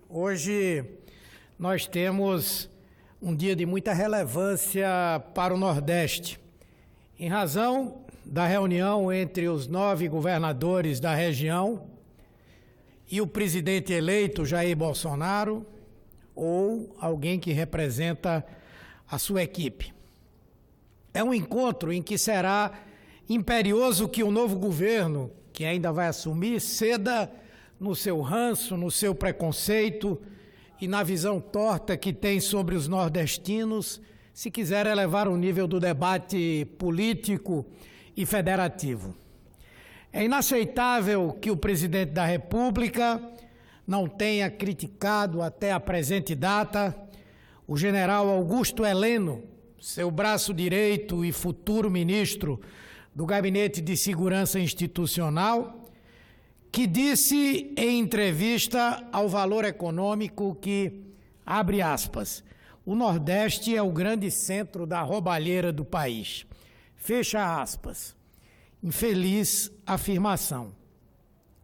Hoje nós temos um dia de muita relevância para o Nordeste, em razão da reunião entre os 9 governadores da região e o presidente eleito Jair Bolsonaro ou alguém que representa a sua equipe. É um encontro em que será imperioso que o novo governo, que ainda vai assumir, ceda no seu ranço, no seu preconceito e na visão torta que tem sobre os nordestinos, se quiser elevar o nível do debate político e federativo. É inaceitável que o presidente da República não tenha criticado até a presente data o general Augusto Heleno, seu braço direito e futuro ministro do Gabinete de Segurança Institucional, que disse em entrevista ao Valor Econômico que, abre aspas, o Nordeste é o grande centro da roubalheira do país. Fecha aspas. Infeliz afirmação.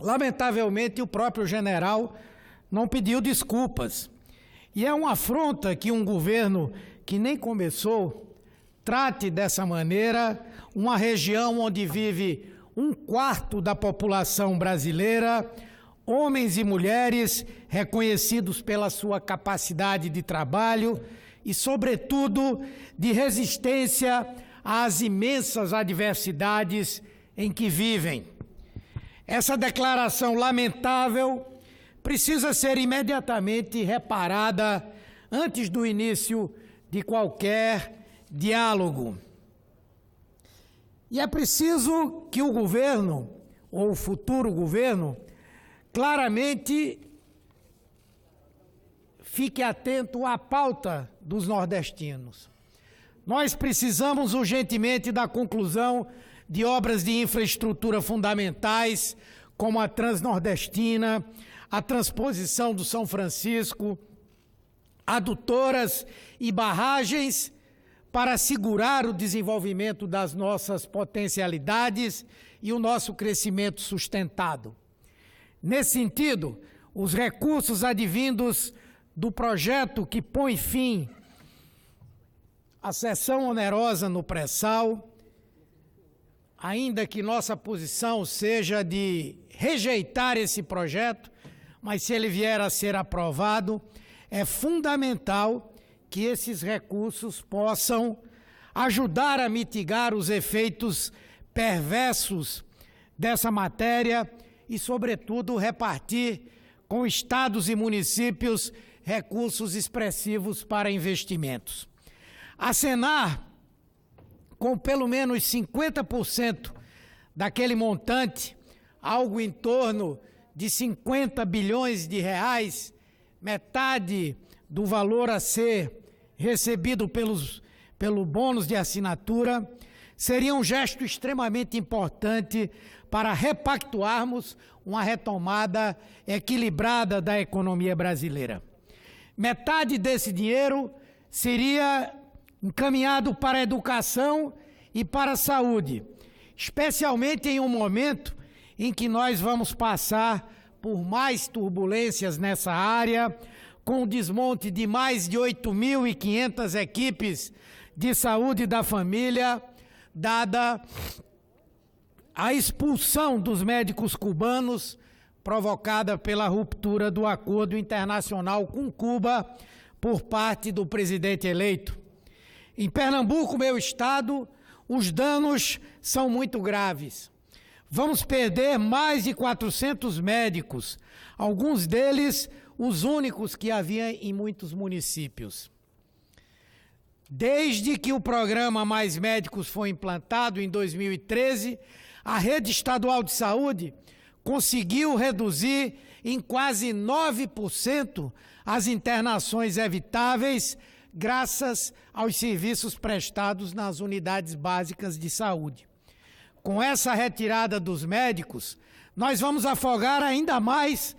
Lamentavelmente, o próprio general não pediu desculpas. E é uma afronta que um governo que nem começou trate dessa maneira uma região onde vive 1/4 da população brasileira, homens e mulheres reconhecidos pela sua capacidade de trabalho e, sobretudo, de resistência às imensas adversidades em que vivem. Essa declaração lamentável precisa ser imediatamente reparada antes do início de qualquer diálogo. E é preciso que o governo, ou o futuro governo, claramente fique atento à pauta dos nordestinos. Nós precisamos urgentemente da conclusão de obras de infraestrutura fundamentais, como a Transnordestina, a transposição do São Francisco, adutoras e barragens, para assegurar o desenvolvimento das nossas potencialidades e o nosso crescimento sustentado. Nesse sentido, os recursos advindos do projeto que põe fim à cessão onerosa no pré-sal, ainda que nossa posição seja de rejeitar esse projeto, mas se ele vier a ser aprovado, é fundamental que esses recursos possam ajudar a mitigar os efeitos perversos dessa matéria e, sobretudo, repartir com estados e municípios recursos expressivos para investimentos. Acenar com pelo menos 50% daquele montante, algo em torno de 50 bilhões de reais, metade do valor a ser recebido pelo bônus de assinatura, seria um gesto extremamente importante para repactuarmos uma retomada equilibrada da economia brasileira. Metade desse dinheiro seria encaminhado para a educação e para a saúde, especialmente em um momento em que nós vamos passar por mais turbulências nessa área, com o desmonte de mais de 8.500 equipes de saúde da família, dada a expulsão dos médicos cubanos provocada pela ruptura do acordo internacional com Cuba por parte do presidente eleito. Em Pernambuco, meu estado, os danos são muito graves. Vamos perder mais de 400 médicos, alguns deles os únicos que havia em muitos municípios. Desde que o programa Mais Médicos foi implantado em 2013, a rede estadual de saúde conseguiu reduzir em quase 9% as internações evitáveis, graças aos serviços prestados nas unidades básicas de saúde. Com essa retirada dos médicos, nós vamos afogar ainda mais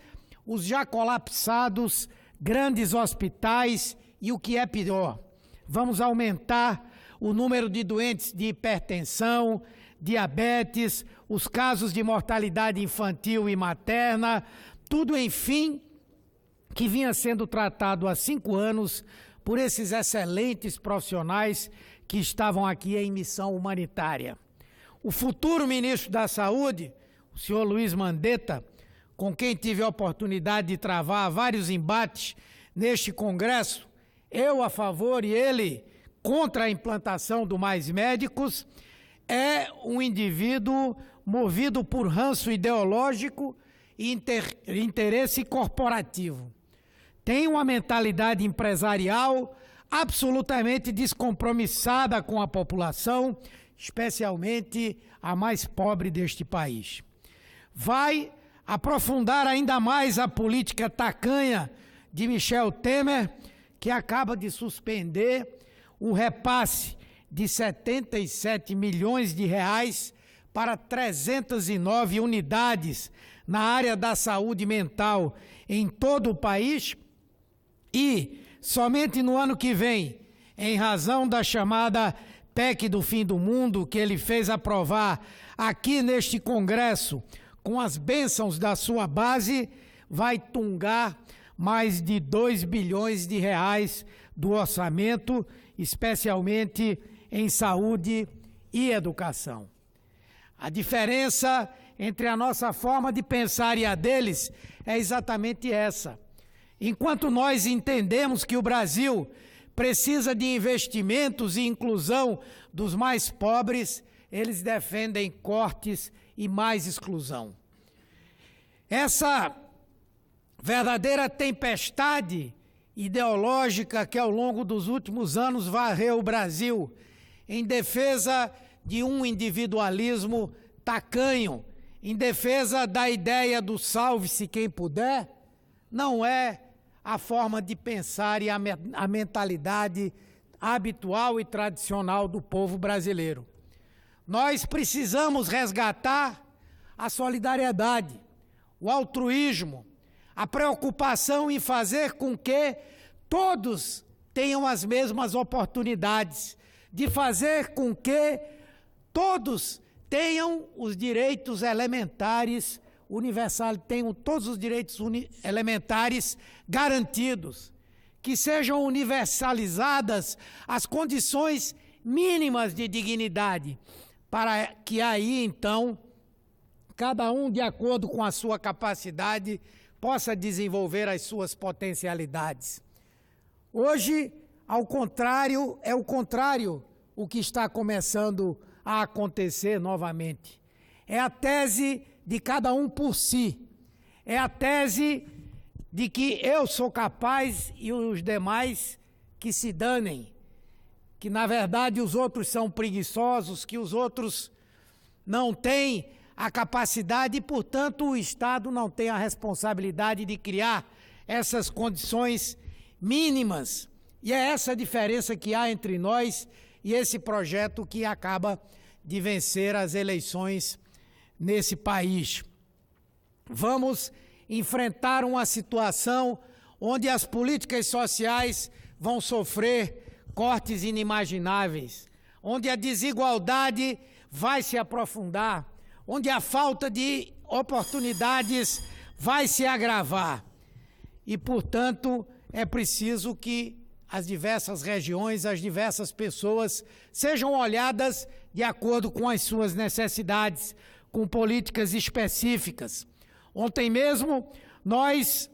os já colapsados grandes hospitais e, o que é pior, vamos aumentar o número de doentes de hipertensão, diabetes, os casos de mortalidade infantil e materna, tudo, enfim, que vinha sendo tratado há 5 anos por esses excelentes profissionais que estavam aqui em missão humanitária. O futuro ministro da Saúde, o senhor Luiz Mandetta, com quem tive a oportunidade de travar vários embates neste Congresso, eu a favor e ele contra a implantação do Mais Médicos, é um indivíduo movido por ranço ideológico e interesse corporativo. Tem uma mentalidade empresarial absolutamente descompromissada com a população, especialmente a mais pobre deste país. Vai aprofundar ainda mais a política tacanha de Michel Temer, que acaba de suspender o repasse de 77 milhões de reais para 309 unidades na área da saúde mental em todo o país e, somente no ano que vem, em razão da chamada PEC do fim do mundo, que ele fez aprovar aqui neste Congresso, com as bênçãos da sua base, vai tungar mais de 2 bilhões de reais do orçamento, especialmente em saúde e educação. A diferença entre a nossa forma de pensar e a deles é exatamente essa. Enquanto nós entendemos que o Brasil precisa de investimentos e inclusão dos mais pobres, eles defendem cortes e mais exclusão. Essa verdadeira tempestade ideológica que ao longo dos últimos anos varreu o Brasil em defesa de um individualismo tacanho, em defesa da ideia do salve-se quem puder, não é a forma de pensar e a mentalidade habitual e tradicional do povo brasileiro. Nós precisamos resgatar a solidariedade, o altruísmo, a preocupação em fazer com que todos tenham as mesmas oportunidades, de fazer com que todos tenham os direitos elementares universais, tenham todos os direitos elementares garantidos, que sejam universalizadas as condições mínimas de dignidade, para que aí, então, cada um, de acordo com a sua capacidade, possa desenvolver as suas potencialidades. Hoje, ao contrário, é o contrário o que está começando a acontecer novamente. É a tese de cada um por si. É a tese de que eu sou capaz e os demais que se danem. Que, na verdade, os outros são preguiçosos, que os outros não têm a capacidade e, portanto, o Estado não tem a responsabilidade de criar essas condições mínimas. E é essa a diferença que há entre nós e esse projeto que acaba de vencer as eleições nesse país. Vamos enfrentar uma situação onde as políticas sociais vão sofrer cortes inimagináveis, onde a desigualdade vai se aprofundar, onde a falta de oportunidades vai se agravar. E, portanto, é preciso que as diversas regiões, as diversas pessoas sejam olhadas de acordo com as suas necessidades, com políticas específicas. Ontem mesmo, nós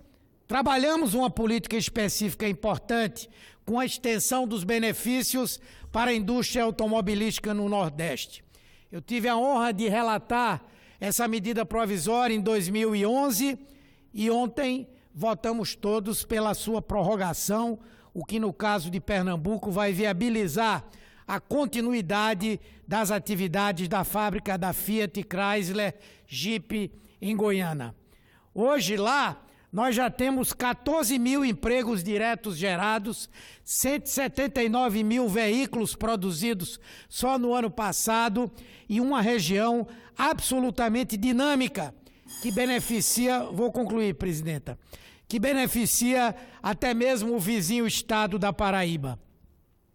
trabalhamos uma política específica importante com a extensão dos benefícios para a indústria automobilística no Nordeste. Eu tive a honra de relatar essa medida provisória em 2011 e ontem votamos todos pela sua prorrogação, o que no caso de Pernambuco vai viabilizar a continuidade das atividades da fábrica da Fiat Chrysler Jeep em Goiânia. Hoje lá nós já temos 14 mil empregos diretos gerados, 179 mil veículos produzidos só no ano passado e uma região absolutamente dinâmica que beneficia, vou concluir, presidenta, que beneficia até mesmo o vizinho estado da Paraíba.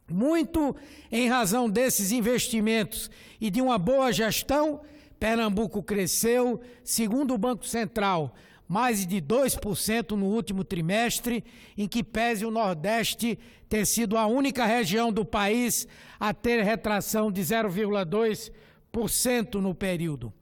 Muito em razão desses investimentos e de uma boa gestão, Pernambuco cresceu, segundo o Banco Central, mais de 2% no último trimestre, em que pese o Nordeste ter sido a única região do país a ter retração de 0,2% no período.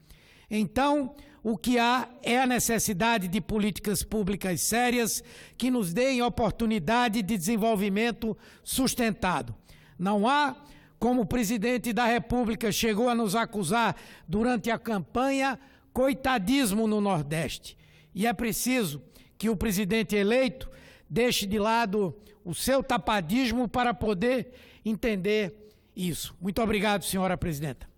Então, o que há é a necessidade de políticas públicas sérias que nos deem oportunidade de desenvolvimento sustentado. Não há, como o presidente da República chegou a nos acusar durante a campanha, coitadismo no Nordeste. E é preciso que o presidente eleito deixe de lado o seu tapadismo para poder entender isso. Muito obrigado, senhora presidenta.